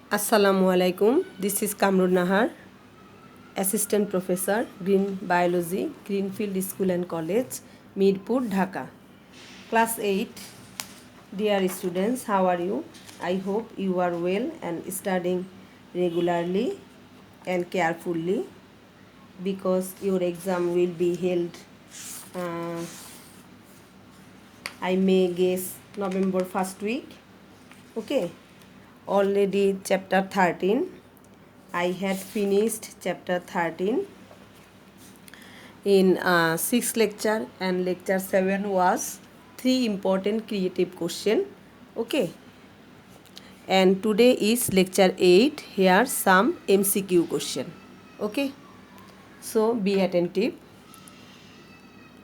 Assalamualaikum. This is Kamrun Nahar, Assistant Professor, Green Biology, Greenfield School and College, Mirpur, Dhaka. Class 8. Dear students, how are you? I hope you are well and studying regularly and carefully because your exam will be held, uh, I may guess, November 1st week. Okay. Already chapter 13. I had finished chapter 13 in 6th lecture, and lecture 7 was 3 important creative question. Okay, and today is lecture 8. Here some MCQ question. Okay, so be attentive.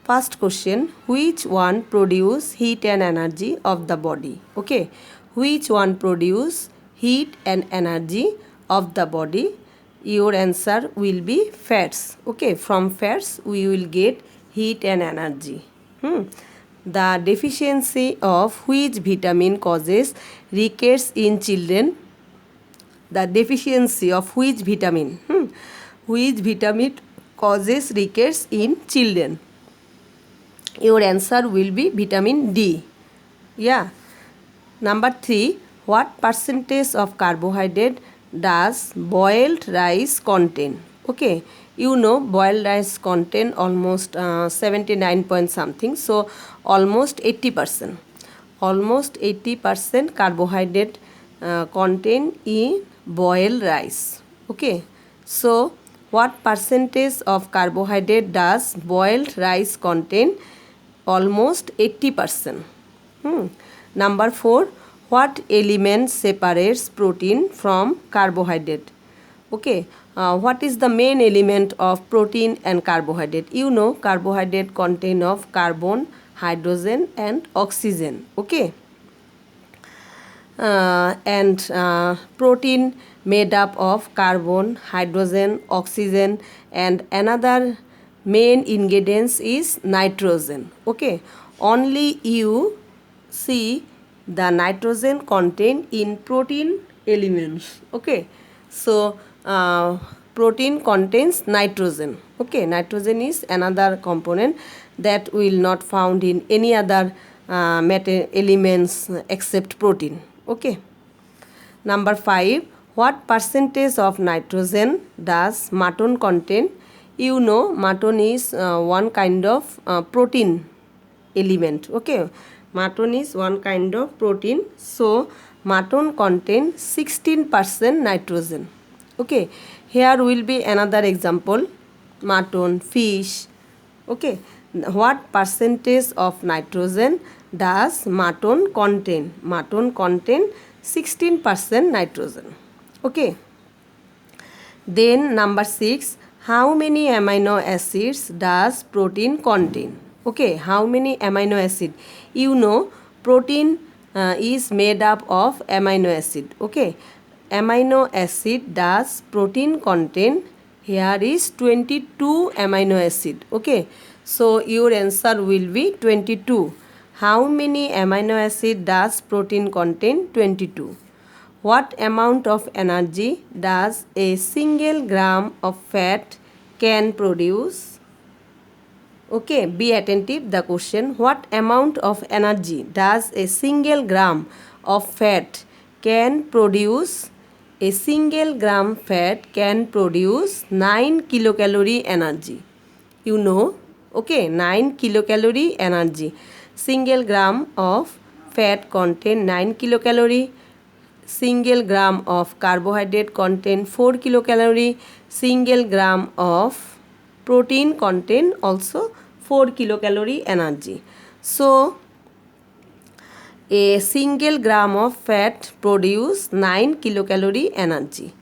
First question, which one produce heat and energy of the body? Okay, which one produce heat and energy of the body? Your answer will be fats. Okay, from fats we will get heat and energy. The deficiency of which vitamin causes rickets in children? The deficiency of which vitamin? Which vitamin causes rickets in children? Your answer will be vitamin D. Yeah. Number 3. What percentage of carbohydrate does boiled rice contain? Okay. You know boiled rice contain almost 79 point something. So almost 80%. Almost 80% carbohydrate contain in boiled rice. Okay. So what percentage of carbohydrate does boiled rice contain? Almost 80%. Number 4. What element separates protein from carbohydrate? Okay, what is the main element of protein and carbohydrate? You know carbohydrate contain of carbon, hydrogen and oxygen. Okay, and protein made up of carbon, hydrogen, oxygen and another main ingredients is nitrogen. Okay, only you see the nitrogen contained in protein elements. Okay, so protein contains nitrogen. Okay, nitrogen is another component that will not found in any other matter elements except protein. Okay, number 5. What percentage of nitrogen does mutton contain? You know mutton is one kind of protein element. Okay, mutton is one kind of protein, so mutton contains 16% nitrogen. Okay, here will be another example, mutton, fish. Okay, what percentage of nitrogen does mutton contain? Mutton contain 16% nitrogen. Okay, then number 6. How many amino acids does protein contain? Okay, how many amino acid? You know protein is made up of amino acid. Okay, amino acid does protein contain? Here is 22 amino acid. Okay, so your answer will be 22. How many amino acid does protein contain? 22. What amount of energy does a single gram of fat can produce? Okay, be attentive the question. What amount of energy does a single gram of fat can produce? A single gram fat can produce 9 kilocalorie energy. You know, okay, 9 kilocalorie energy. Single gram of fat contain 9 kilocalorie. Single gram of carbohydrate contain 4 kilocalorie. Single gram of protein contain also 4 kilocalorie energy. So a single gram of fat produce 9 kilocalorie energy.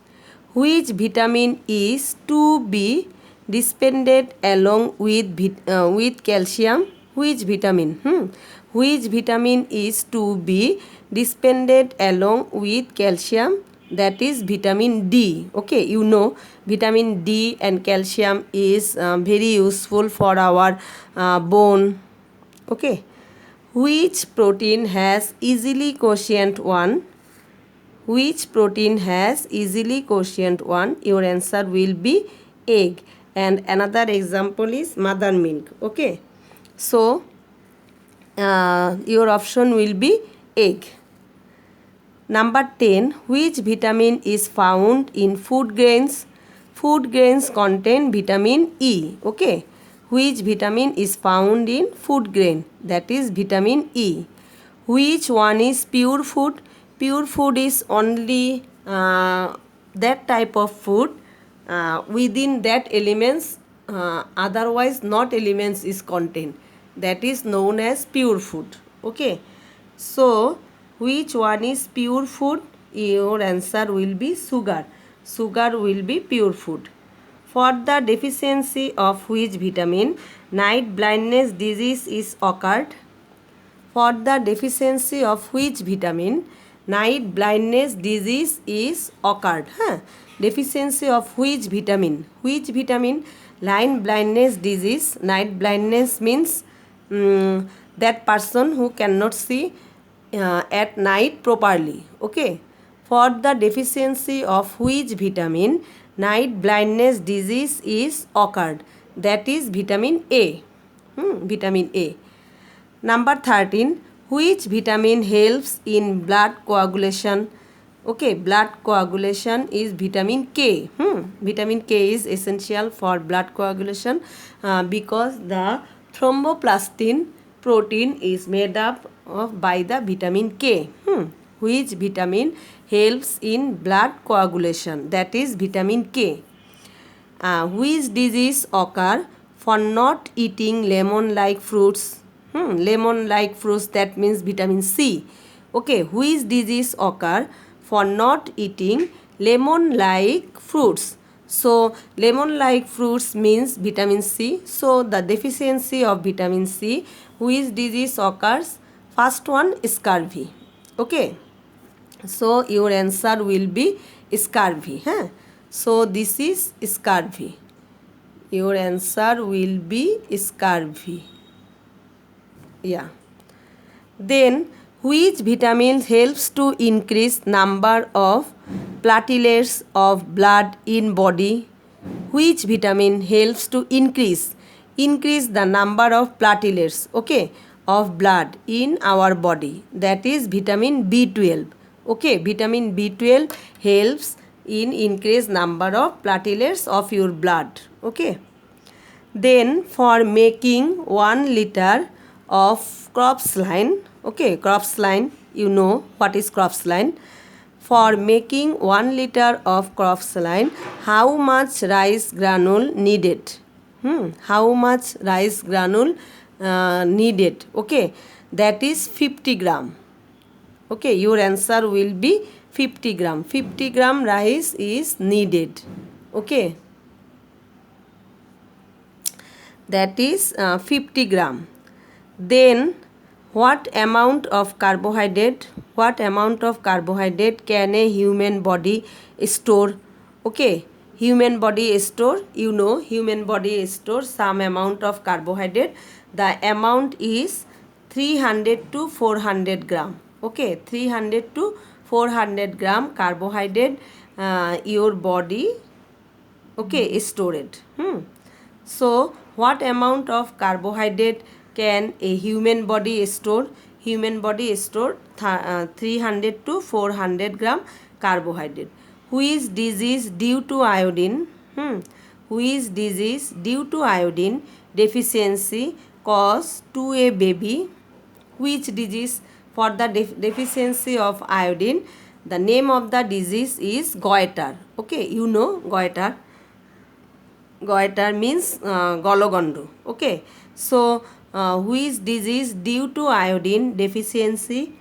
Which vitamin is to be dispensed along with calcium? Which vitamin? Which vitamin is to be dispensed along with calcium? That is vitamin D. Okay, you know vitamin D and calcium is very useful for our bone. Okay, which protein has easily quotient 1? which protein has easily quotient 1? Your answer will be egg. And another example is mother milk. Okay, so your option will be egg. Number 10, which vitamin is found in food grains? Food grains contain vitamin E. Okay, which vitamin is found in food grain? That is vitamin E. Which one is pure food? Pure food is only that type of food within that elements, otherwise not elements is contained. That is known as pure food. Okay, so which one is pure food? Your answer will be sugar. Sugar will be pure food. For the deficiency of which vitamin night blindness disease is occurred? For the deficiency of which vitamin night blindness disease is occurred? Deficiency of which vitamin? Which vitamin? Night blindness disease. Night blindness means that person who cannot see at night properly. Okay, for the deficiency of which vitamin night blindness disease is occurred? That is vitamin A. Vitamin A. Number 13, which vitamin helps in blood coagulation? Okay, blood coagulation is vitamin K. Vitamin K is essential for blood coagulation because the thromboplastin protein is made up of by the vitamin K. Which vitamin helps in blood coagulation? That is vitamin K. Which disease occur for not eating lemon-like fruits? Lemon-like fruits, that means vitamin C. Okay, which disease occur for not eating lemon-like fruits? So lemon-like fruits means vitamin C. So the deficiency of vitamin C, which disease occurs? First one, scurvy. Okay, so your answer will be scurvy. So this is scurvy. Your answer will be scurvy. Yeah. Then which vitamin helps to increase number of platelets of blood in body? Which vitamin helps to increase the number of platelets, okay, of blood in our body? That is vitamin B12. Okay, vitamin B12 helps in increase number of platelets of your blood. Okay, then for making 1 liter of Krebsline, okay, Krebsline, you know what is Krebsline. For making 1 liter of Krebsline, how much rice granule needed? How much rice granule needed? Okay, that is 50 gram. Okay, your answer will be 50 gram. 50 gram rice is needed. Okay, that is 50 gram. Then what amount of carbohydrate can a human body store? Okay, human body store, you know, human body stores some amount of carbohydrate. The amount is 300 to 400 gram. Okay, 300 to 400 gram carbohydrate your body, okay, stored. So what amount of carbohydrate can a human body store? Human body store 300 to 400 gram carbohydrate. Which disease due to iodine? Which disease due to iodine deficiency cause to a baby? Which disease for the deficiency of iodine? The name of the disease is goiter. Okay, you know goiter. Goiter means gologondu. Okay, so which disease due to iodine deficiency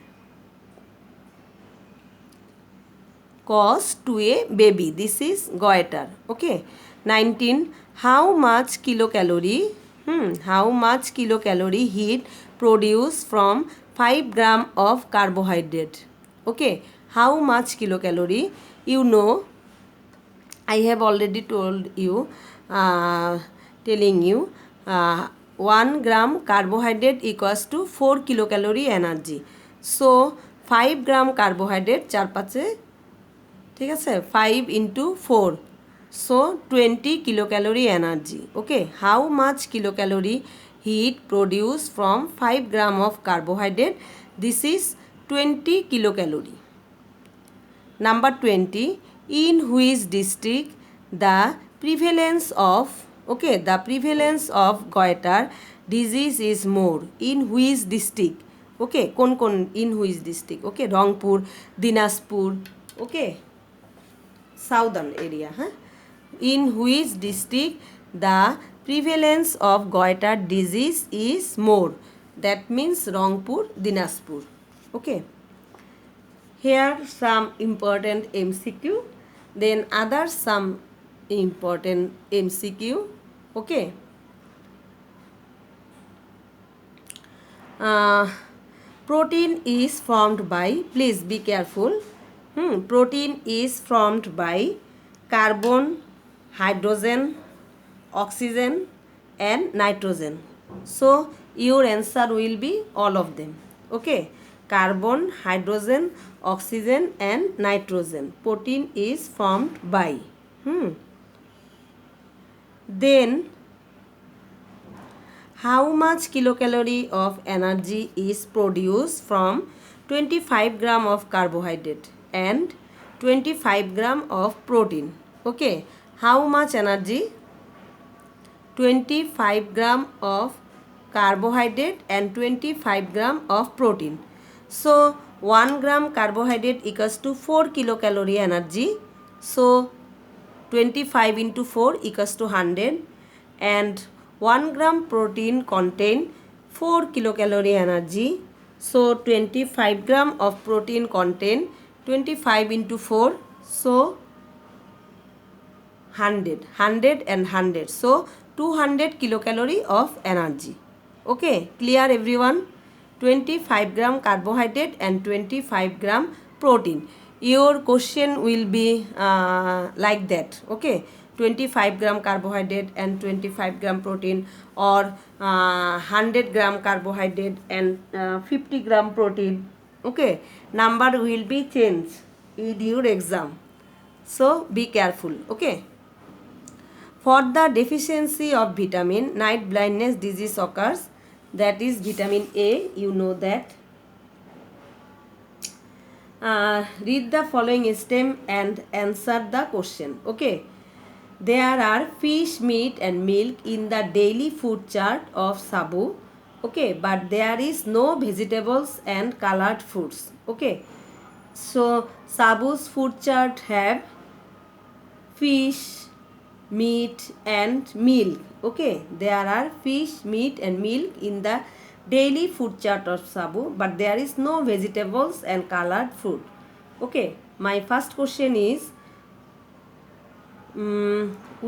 cause to a baby? This is goiter. Okay, 19. How much kilocalorie? How much kilocalorie heat produced from 5 gram of carbohydrate? Okay, how much kilocalorie? You know, I have already told you, telling you 1 gram carbohydrate equals to 4 kilocalorie energy. So 5 gram carbohydrate 4 5 ঠিক আছে 5 into 4 so 20 kilocalorie energy okay how much kilocalorie heat produced from 5 gram of carbohydrate this is 20 kilocalorie. Number 20 in which district the prevalence of goiter disease is more in which district okay kon in which district okay Rangpur Dinajpur okay southern area in which district the prevalence of goiter disease is more that means Rangpur Dinajpur okay. Here some important MCQ then other some important MCQ okay. Protein is formed by please be careful protein is formed by carbon hydrogen oxygen and nitrogen so your answer will be all of them okay carbon hydrogen oxygen and nitrogen protein is formed by then how much kilocalorie of energy is produced from 25 gram of carbohydrate and 25 gram of protein okay how much energy 25 gram of carbohydrate and 25 gram of protein so 1 gram carbohydrate equals to 4 kilocalorie energy so 25 into 4 equals to 100 and 1 gram protein contain 4 kilocalorie energy so 25 gram of protein contain 25 into 4 so 100 and 100 so 200 kilocalorie of energy okay clear everyone 25 gram carbohydrate and 25 gram protein your question will be like that okay 25 gram carbohydrate and 25 gram protein or 100 gram carbohydrate and 50 gram protein okay number will be changed in your exam so be careful okay. For the deficiency of vitamin night blindness disease occurs that is vitamin A you know that read the following stem and answer the question okay there are fish meat and milk in the daily food chart of Sabu okay but there is no vegetables and colored foods okay so Sabu's food chart have fish meat and milk okay there are fish meat and milk in the daily food chart of Sabu but there is no vegetables and colored food okay my first question is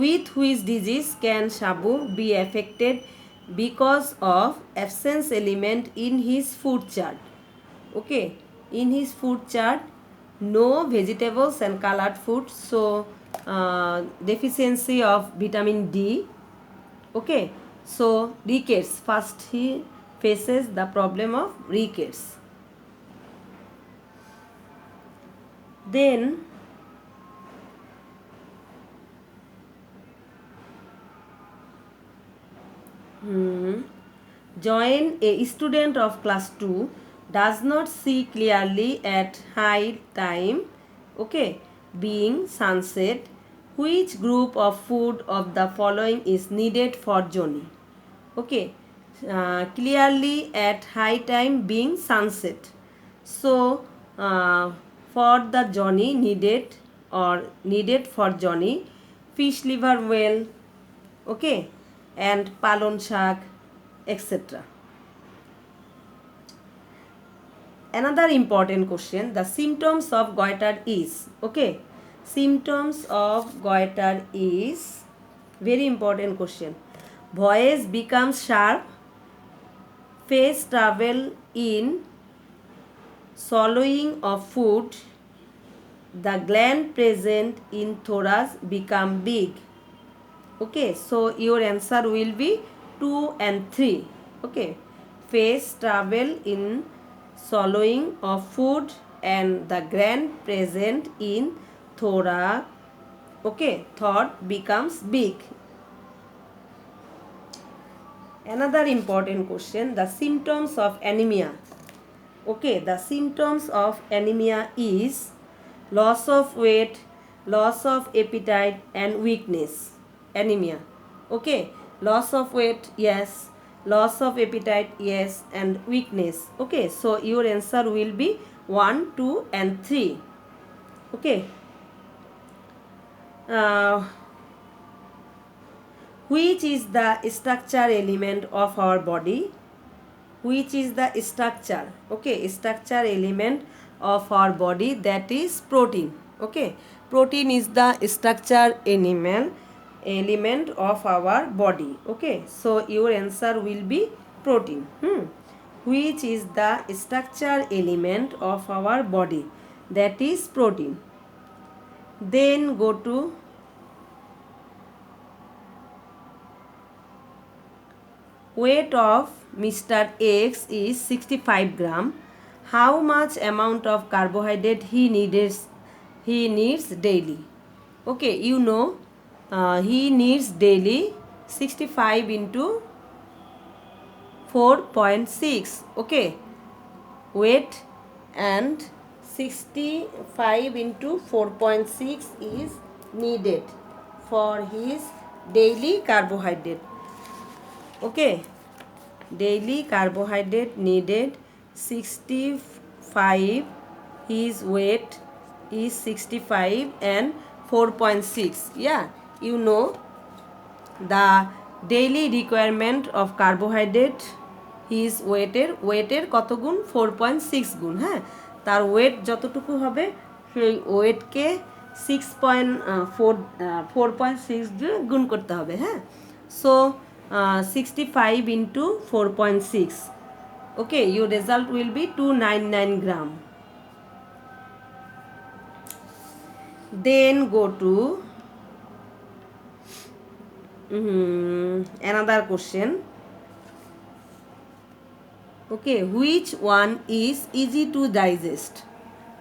with which disease can Sabu be affected because of absence element in his food chart okay in his food chart no vegetables and colored food so deficiency of vitamin D okay so rickets first he faces the problem of rickets then join a student of class 2 does not see clearly at high time okay being sunset which group of food of the following is needed for journey okay clearly at high time being sunset so for the journey needed for journey fish liver whale okay and palon shak etc. Another important question the symptoms of goiter is okay symptoms of goiter is very important question voice becomes sharp face travel in swallowing of food the gland present in thorax become big okay so your answer will be 2 and 3 okay face travel in swallowing of food and the gland present in thorax. Okay, thought becomes big. Another important question, the symptoms of anemia. Okay, the symptoms of anemia is loss of weight, loss of appetite and weakness. Anemia. Okay, loss of weight, yes. Loss of appetite, yes, and weakness. Okay, so your answer will be 1, 2 and 3. Okay. Which is the structure element of our body? Which is the structure? Okay, structure element of our body, that is protein. Okay, protein is the structure element of our body. Okay, so your answer will be protein. Which is the structure element of our body, that is protein. Then go to weight of Mr. X is 65 gram. How much amount of carbohydrate he needs daily? Okay, you know, he needs daily 65 into 4.6. Okay, weight and 65 into 4.6 is needed for his daily carbohydrate. Okay, daily carbohydrate needed 65. His weight is 65 and 4.6. Yeah, you know, the daily requirement of carbohydrate, his ওয়েটের কত গুণ 4.6 গুণ। হ্যাঁ, তার wait যতটুকু হবে সেই ওয়েটকে 4.6 দিয়ে গুণ করতে হবে। হ্যাঁ, so 65 into 4.6. Okay, your result will be 299 gram. Then go to another question. Okay, which one is easy to digest?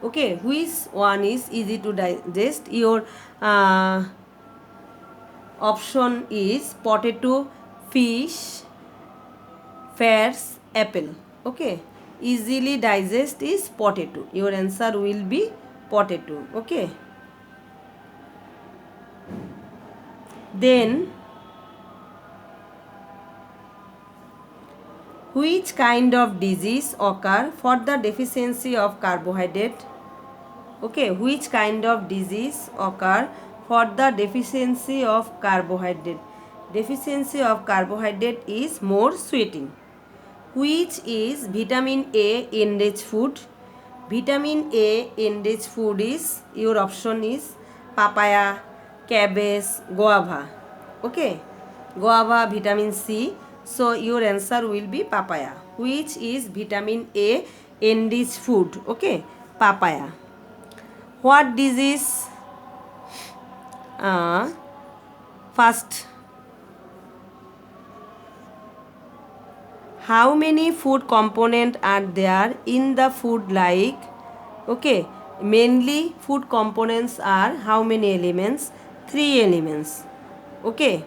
Okay, which one is easy to digest? Your option is potato, fish, fats, apple. Okay, easily digest is potato. Your answer will be potato. Okay, then which kind of disease occur for the deficiency of carbohydrate? Okay, which kind of disease occur for the deficiency of carbohydrate? Deficiency of carbohydrate is more sweating. Which is vitamin A enriched food? Vitamin A enriched food is, your option is papaya, cabbage, guava. Okay, guava, vitamin C. So your answer will be papaya. Which is vitamin A enriched food? Okay, papaya. What disease? First, how many food components are there in the food? Like, okay, mainly food components are how many elements? 3 elements. Okay,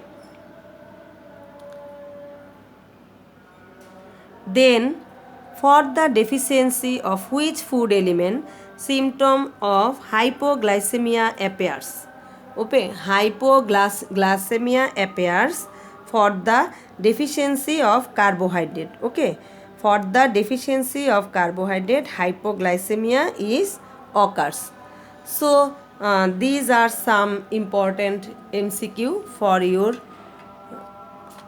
then for the deficiency of which food element symptom of hypoglycemia appears? Okay, hypoglycemia appears for the deficiency of carbohydrate. Okay, for the deficiency of carbohydrate, hypoglycemia is occurs. So these are some important MCQ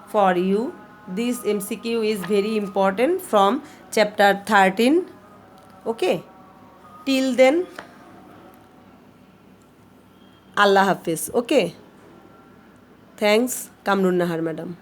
for you. This MCQ is very important from chapter 13. Okay, till then, Allah Hafiz. Okay, thanks, Kamrun Nahar madam.